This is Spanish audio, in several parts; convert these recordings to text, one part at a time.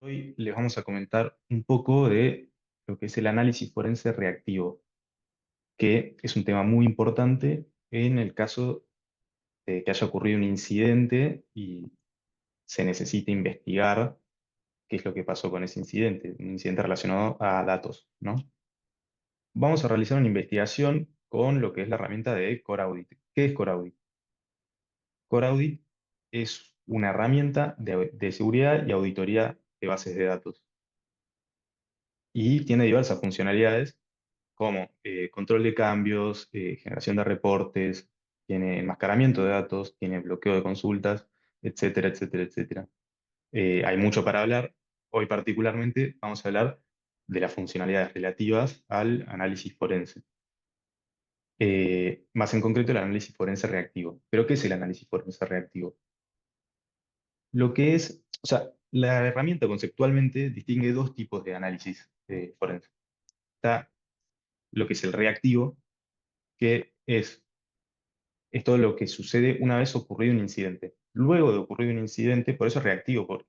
Hoy les vamos a comentar un poco de lo que es el análisis forense reactivo, que es un tema muy importante en el caso de que haya ocurrido un incidente y se necesite investigar qué es lo que pasó con ese incidente, un incidente relacionado a datos, ¿no? Vamos a realizar una investigación con lo que es la herramienta de Core Audit. ¿Qué es Core Audit? Core Audit es una herramienta de seguridad y auditoría de bases de datos y tiene diversas funcionalidades como control de cambios, generación de reportes, tiene enmascaramiento de datos, tiene bloqueo de consultas, etcétera, etcétera, etcétera. Hay mucho para hablar. Hoy particularmente vamos a hablar de las funcionalidades relativas al análisis forense. Más en concreto el análisis forense reactivo. ¿Pero qué es el análisis forense reactivo? Lo que es, o sea, la herramienta conceptualmente distingue dos tipos de análisis forense. Está lo que es el reactivo, que es todo lo que sucede una vez ocurrido un incidente. Luego de ocurrido un incidente, por eso es reactivo, porque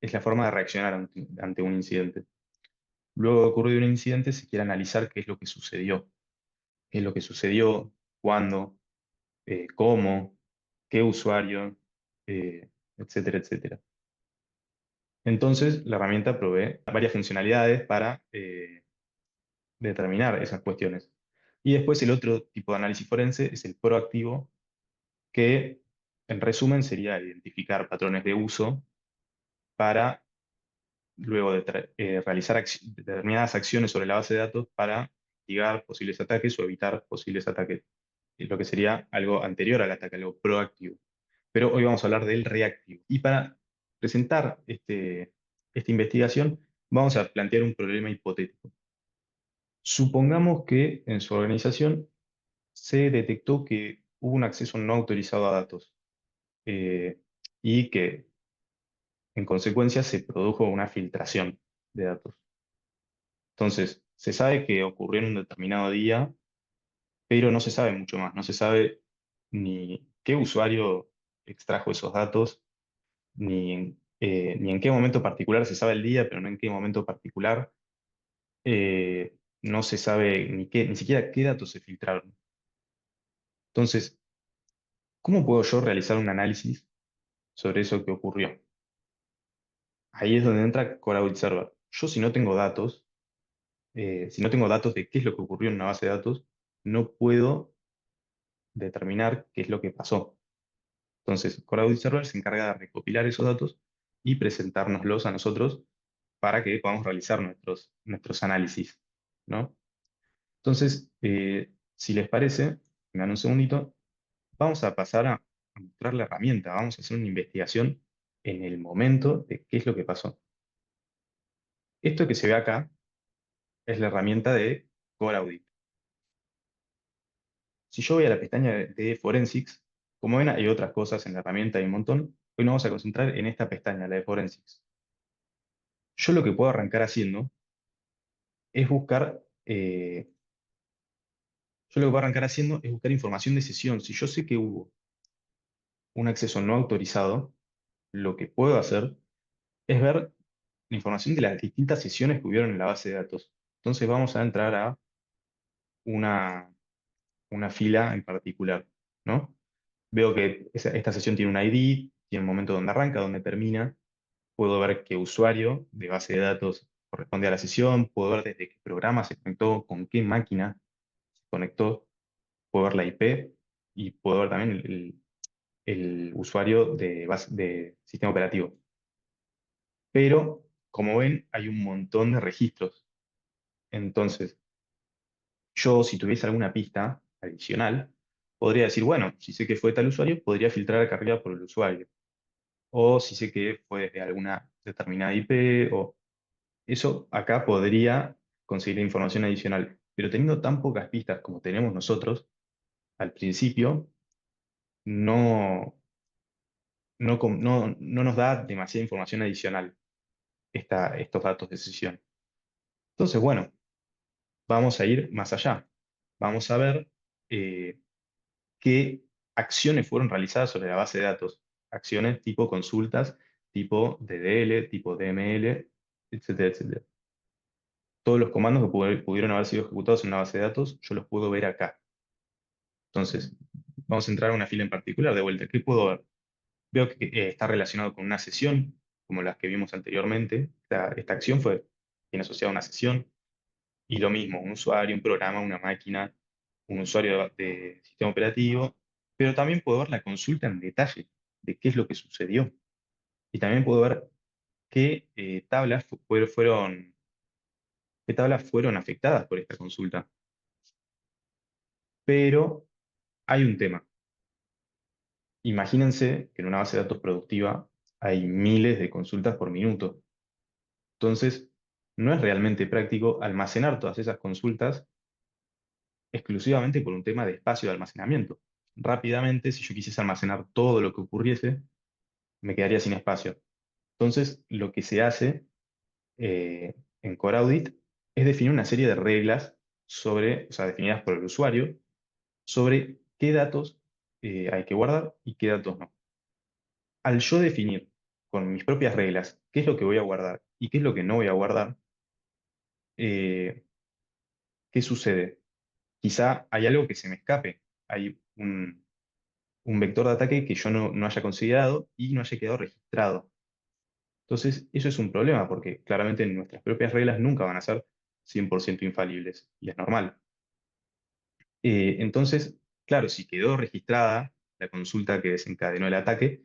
es la forma de reaccionar ante un incidente. Luego de ocurrido un incidente, se quiere analizar qué es lo que sucedió, cuándo, cómo, qué usuario, etcétera, etcétera. Entonces, la herramienta provee varias funcionalidades para determinar esas cuestiones. Y después el otro tipo de análisis forense es el proactivo, que en resumen sería identificar patrones de uso para luego de realizar determinadas acciones sobre la base de datos para mitigar posibles ataques o evitar posibles ataques, lo que sería algo anterior al ataque, algo proactivo. Pero hoy vamos a hablar del reactivo. Y para presentar esta investigación, vamos a plantear un problema hipotético. Supongamos que en su organización se detectó que hubo un acceso no autorizado a datos eh, y que en consecuencia se produjo una filtración de datos. Entonces, se sabe que ocurrió en un determinado día, pero no se sabe mucho más. No se sabe ni qué usuario extrajo esos datos, ni en qué momento particular se sabe el día, pero no en qué momento particular. No se sabe ni siquiera qué datos se filtraron. Entonces, ¿cómo puedo yo realizar un análisis sobre eso que ocurrió? Ahí es donde entra Core Audit Server. Yo si no tengo datos, si no tengo datos de qué es lo que ocurrió en una base de datos, no puedo determinar qué es lo que pasó. Entonces, Core Audit Server se encarga de recopilar esos datos y presentárnoslos a nosotros para que podamos realizar nuestros análisis, ¿no? Entonces, si les parece, me dan un segundito, vamos a pasar a mostrar la herramienta, vamos a hacer una investigación en el momento de qué es lo que pasó. Esto que se ve acá es la herramienta de Core Audit. Si yo voy a la pestaña de Forensics, como ven, hay otras cosas en la herramienta, hay un montón. Hoy nos vamos a concentrar en esta pestaña, la de Forensics. Yo lo que puedo arrancar haciendo es buscar, yo lo que puedo arrancar haciendo es buscar información de sesión. Si yo sé que hubo un acceso no autorizado, lo que puedo hacer es ver la información de las distintas sesiones que hubieron en la base de datos. Entonces vamos a entrar a una, una fila en particular, ¿no? Veo que esta sesión tiene un ID, tiene un momento donde arranca, donde termina. Puedo ver qué usuario de base de datos corresponde a la sesión. Puedo ver desde qué programa se conectó, con qué máquina se conectó. Puedo ver la IP y puedo ver también el usuario de sistema operativo. Pero, como ven, hay un montón de registros. Entonces, yo, si tuviese alguna pista adicional, podría decir, bueno, si sé que fue tal usuario, podría filtrar acá arriba por el usuario. O si sé que fue desde alguna determinada IP, o eso acá podría conseguir información adicional. Pero teniendo tan pocas pistas como tenemos nosotros, al principio, no, no nos da demasiada información adicional estos datos de sesión. Entonces, bueno, vamos a ir más allá. Vamos a ver eh, qué acciones fueron realizadas sobre la base de datos. Acciones tipo consultas tipo DDL, tipo DML, etcétera, etcétera. Todos los comandos que pudieron haber sido ejecutados en una base de datos, yo los puedo ver acá. Entonces, vamos a entrar a una fila en particular de vuelta. ¿Qué puedo ver? Veo que está relacionado con una sesión, como las que vimos anteriormente. Esta acción tiene asociada a una sesión. Y lo mismo, un usuario, un programa, una máquina, un usuario de sistema operativo. Pero también puedo ver la consulta en detalle de qué es lo que sucedió. Y también puedo ver qué qué tablas fueron afectadas por esta consulta. Pero hay un tema. Imagínense que en una base de datos productiva hay miles de consultas por minuto. Entonces, no es realmente práctico almacenar todas esas consultas exclusivamente por un tema de espacio de almacenamiento. Rápidamente, si yo quisiese almacenar todo lo que ocurriese, me quedaría sin espacio. Entonces, lo que se hace en Core Audit es definir una serie de reglas o sea, definidas por el usuario, sobre qué datos hay que guardar y qué datos no. Al yo definir con mis propias reglas qué es lo que voy a guardar y qué es lo que no voy a guardar, eh, ¿qué sucede? Quizá hay algo que se me escape. Hay un vector de ataque que yo no haya considerado y no haya quedado registrado. Entonces, eso es un problema porque claramente nuestras propias reglas nunca van a ser 100% infalibles y es normal. Entonces, claro, si quedó registrada la consulta que desencadenó el ataque,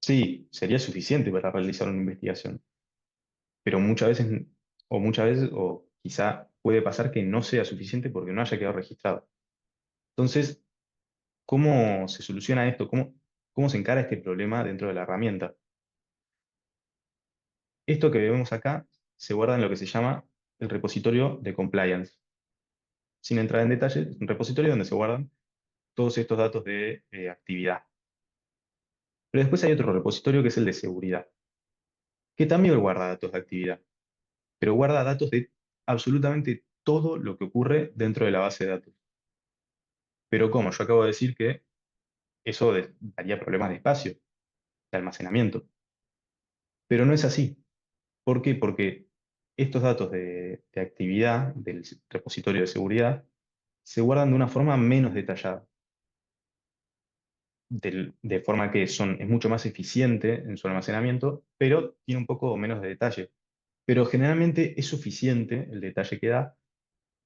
sí, sería suficiente para realizar una investigación, pero muchas veces, o quizá puede pasar que no sea suficiente porque no haya quedado registrado. Entonces, ¿cómo se soluciona esto? ¿Cómo se encara este problema dentro de la herramienta? Esto que vemos acá se guarda en lo que se llama el repositorio de compliance. Sin entrar en detalle, es un repositorio donde se guardan todos estos datos de actividad. Pero después hay otro repositorio que es el de seguridad, que también guarda datos de actividad, pero guarda datos de absolutamente todo lo que ocurre dentro de la base de datos. Pero como yo acabo de decir que eso daría problemas de espacio, de almacenamiento. Pero no es así. ¿Por qué? Porque estos datos de actividad del repositorio de seguridad se guardan de una forma menos detallada, de forma que es mucho más eficiente en su almacenamiento, pero tiene un poco menos de detalle. Pero generalmente es suficiente el detalle que da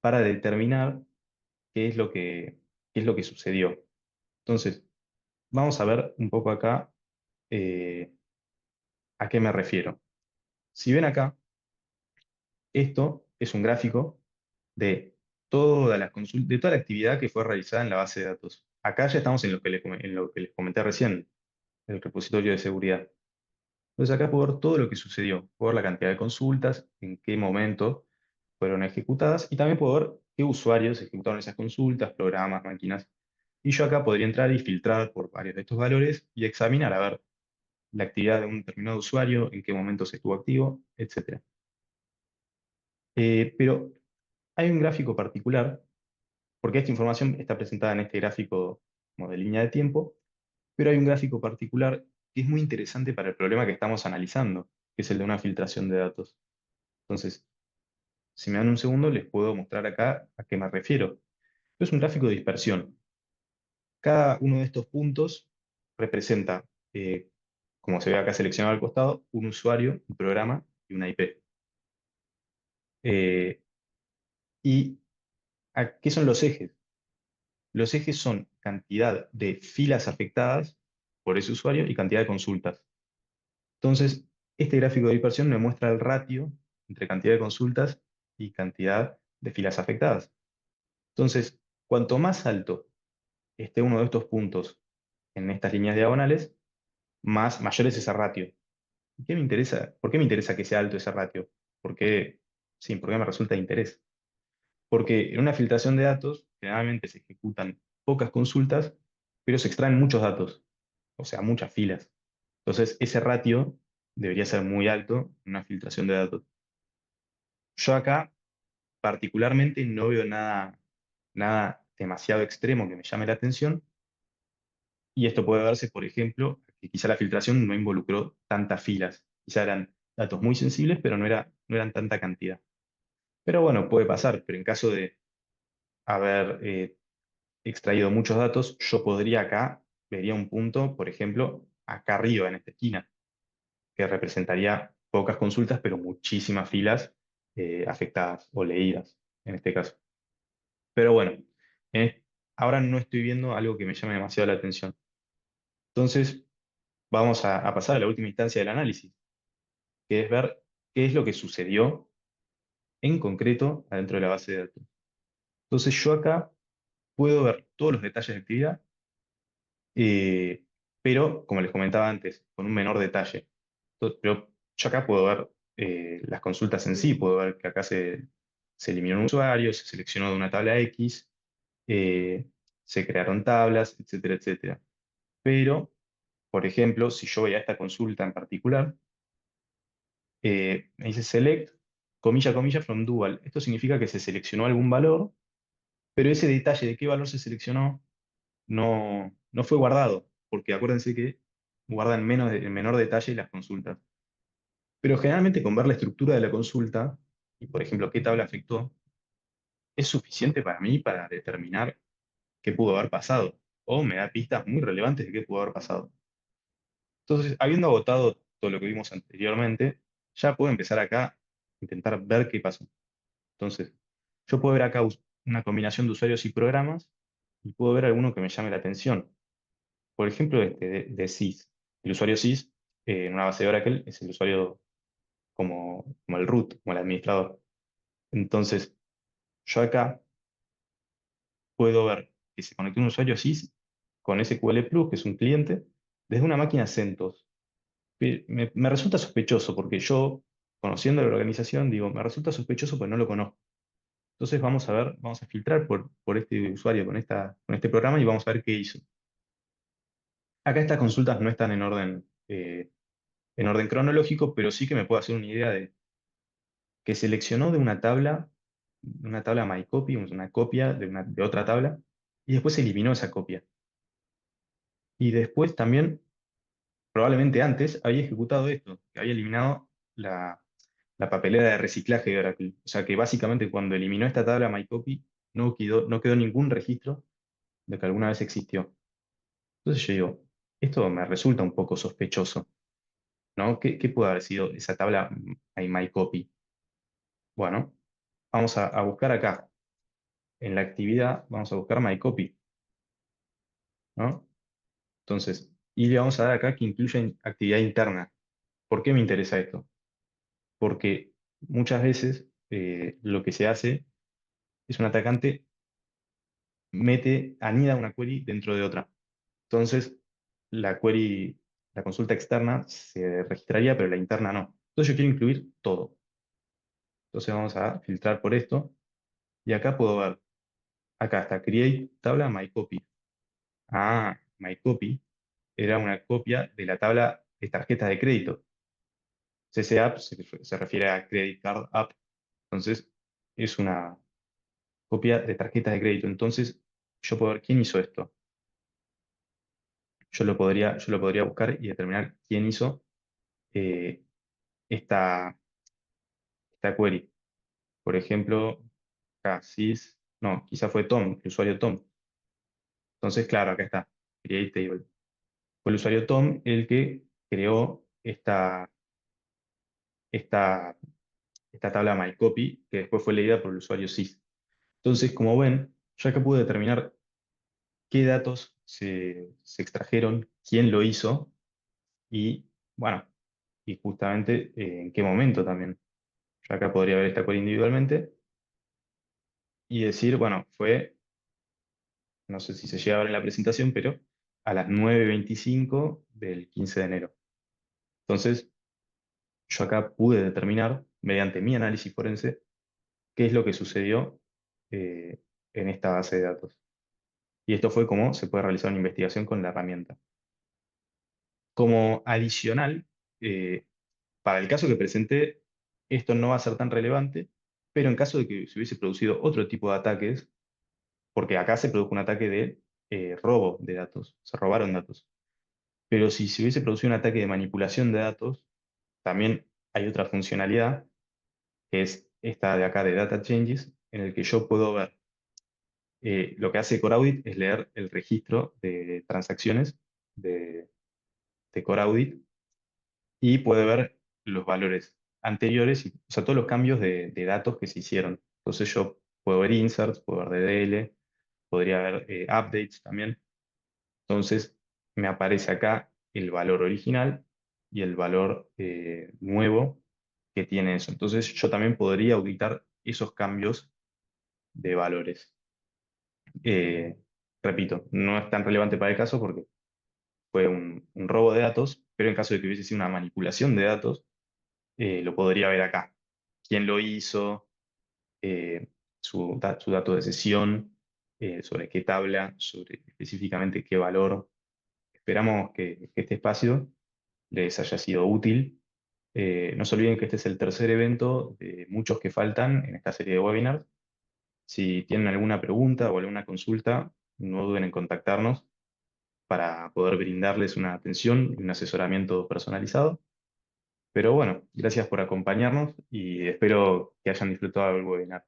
para determinar qué es lo que sucedió. Entonces, vamos a ver un poco acá eh, a qué me refiero. Si ven acá, esto es un gráfico de de toda la actividad que fue realizada en la base de datos. Acá ya estamos en en lo que les comenté recién, el repositorio de seguridad. Entonces acá puedo ver todo lo que sucedió, puedo ver la cantidad de consultas, en qué momento fueron ejecutadas y también puedo ver qué usuarios ejecutaron esas consultas, programas, máquinas. Y yo acá podría entrar y filtrar por varios de estos valores y examinar a ver la actividad de un determinado usuario, en qué momento se estuvo activo, etc. Pero hay un gráfico particular, porque esta información está presentada en este gráfico como de línea de tiempo, pero hay un gráfico particular que es muy interesante para el problema que estamos analizando, que es el de una filtración de datos. Entonces, si me dan un segundo, les puedo mostrar acá a qué me refiero. Es un gráfico de dispersión. Cada uno de estos puntos representa, como se ve acá seleccionado al costado, un usuario, un programa y una IP. Eh, ¿Y qué son los ejes? Los ejes son cantidad de filas afectadas por ese usuario y cantidad de consultas. Entonces, este gráfico de dispersión me muestra el ratio entre cantidad de consultas y cantidad de filas afectadas. Entonces, cuanto más alto esté uno de estos puntos en estas líneas diagonales, mayor es ese ratio. ¿Y qué me interesa? ¿Por qué me interesa que sea alto ese ratio? Sí, porque me resulta de interés. Porque en una filtración de datos, generalmente se ejecutan pocas consultas, pero se extraen muchos datos, o sea, muchas filas. Entonces, ese ratio debería ser muy alto en una filtración de datos. Yo acá, particularmente, no veo nada demasiado extremo que me llame la atención, y esto puede darse, por ejemplo, que quizá la filtración no involucró tantas filas. Quizá eran datos muy sensibles, pero no eran tanta cantidad. Pero bueno, puede pasar, pero en caso de haber extraído muchos datos, yo podría acá, vería un punto, por ejemplo, acá arriba, en esta esquina, que representaría pocas consultas, pero muchísimas filas afectadas o leídas, en este caso. Pero bueno, en- ahora no estoy viendo algo que me llame demasiado la atención. Entonces, vamos a pasar a la última instancia del análisis, que es ver qué es lo que sucedió en concreto adentro de la base de datos. Entonces, yo acá puedo ver todos los detalles de actividad, eh, pero, como les comentaba antes, con un menor detalle. Pero yo acá puedo ver las consultas en sí, puedo ver que acá se eliminó un usuario, se seleccionó de una tabla X, eh, se crearon tablas, etcétera, etcétera. Pero, por ejemplo, si yo voy a esta consulta en particular, me dice select, comilla, comilla, from dual. Esto significa que se seleccionó algún valor, pero ese detalle de qué valor se seleccionó no fue guardado, porque acuérdense que guardan en menor detalle las consultas. Pero generalmente con ver la estructura de la consulta, y por ejemplo qué tabla afectó, es suficiente para mí para determinar qué pudo haber pasado, o me da pistas muy relevantes de qué pudo haber pasado. Entonces, habiendo agotado todo lo que vimos anteriormente, ya puedo empezar acá a intentar ver qué pasó. Entonces, yo puedo ver acá una combinación de usuarios y programas, y puedo ver alguno que me llame la atención. Por ejemplo, este de SYS. El usuario SYS en una base de Oracle es el usuario como el root, como el administrador. Entonces, yo acá puedo ver que se conectó un usuario SYS con SQL Plus, que es un cliente, desde una máquina CentOS. Me resulta sospechoso porque yo, conociendo la organización, digo, me resulta sospechoso porque no lo conozco. Entonces vamos a ver, vamos a filtrar por este usuario con este programa y vamos a ver qué hizo. Acá estas consultas no están en orden cronológico, pero sí que me puedo hacer una idea de que seleccionó de una tabla MyCopy, una copia de otra tabla, y después eliminó esa copia. Y después también, probablemente antes, había ejecutado esto, que había eliminado la papelera de reciclaje de Oracle. O sea que básicamente cuando eliminó esta tabla MyCopy, no quedó ningún registro de que alguna vez existió. Entonces yo digo, esto me resulta un poco sospechoso, ¿no? ¿Qué puede haber sido esa tabla MyCopy? Bueno, vamos a buscar acá. En la actividad vamos a buscar MyCopy, ¿no? Entonces, y le vamos a dar acá que incluya actividad interna. ¿Por qué me interesa esto? Porque muchas veces lo que se hace es un atacante anida una query dentro de otra. Entonces, la query, la consulta externa se registraría, pero la interna no. Entonces yo quiero incluir todo. Entonces vamos a filtrar por esto. Y acá puedo ver, acá está create tabla myCopy. Ah, myCopy era una copia de la tabla de tarjetas de crédito. CC App se refiere a Credit Card App. Entonces, es una copia de tarjetas de crédito. Entonces, yo puedo ver quién hizo esto. Yo lo podría buscar y determinar quién hizo eh, esta, esta query. Por ejemplo, acá, no, quizá fue Tom, el usuario Tom. Entonces, claro, acá está, Create Table. Fue el usuario Tom el que creó esta, esta tabla MyCopy, que después fue leída por el usuario Sys. Entonces, como ven, yo acá pude determinar qué datos se extrajeron, quién lo hizo y, bueno, y justamente en qué momento también. Yo acá podría ver esta query individualmente y decir, bueno, no sé si se llega a ver en la presentación, pero a las 9:25 del 15 de enero. Entonces, yo acá pude determinar, mediante mi análisis forense, qué es lo que sucedió eh, en esta base de datos. Y esto fue cómo se puede realizar una investigación con la herramienta. Como adicional, eh, para el caso que presenté, esto no va a ser tan relevante, pero en caso de que se hubiese producido otro tipo de ataques, porque acá se produjo un ataque de robo de datos, se robaron datos. Pero si se hubiese producido un ataque de manipulación de datos, también hay otra funcionalidad, que es esta de acá de Data Changes, en el que yo puedo ver, lo que hace Core Audit es leer el registro de transacciones de, de Core Audit y puede ver los valores anteriores, o sea, todos los cambios de datos que se hicieron. Entonces yo puedo ver inserts, puedo ver DDL, podría ver updates también. Entonces me aparece acá el valor original y el valor nuevo que tiene eso. Entonces yo también podría auditar esos cambios de valores. Eh, Repito, no es tan relevante para el caso porque fue un robo de datos, pero en caso de que hubiese sido una manipulación de datos, lo podría ver acá. ¿Quién lo hizo? eh, su dato de sesión, sobre qué tabla, sobre específicamente qué valor. Esperamos que este espacio les haya sido útil. No se olviden que este es el tercer evento de muchos que faltan en esta serie de webinars. Si tienen alguna pregunta o alguna consulta, no duden en contactarnos para poder brindarles una atención y un asesoramiento personalizado. Pero bueno, gracias por acompañarnos y espero que hayan disfrutado del webinar.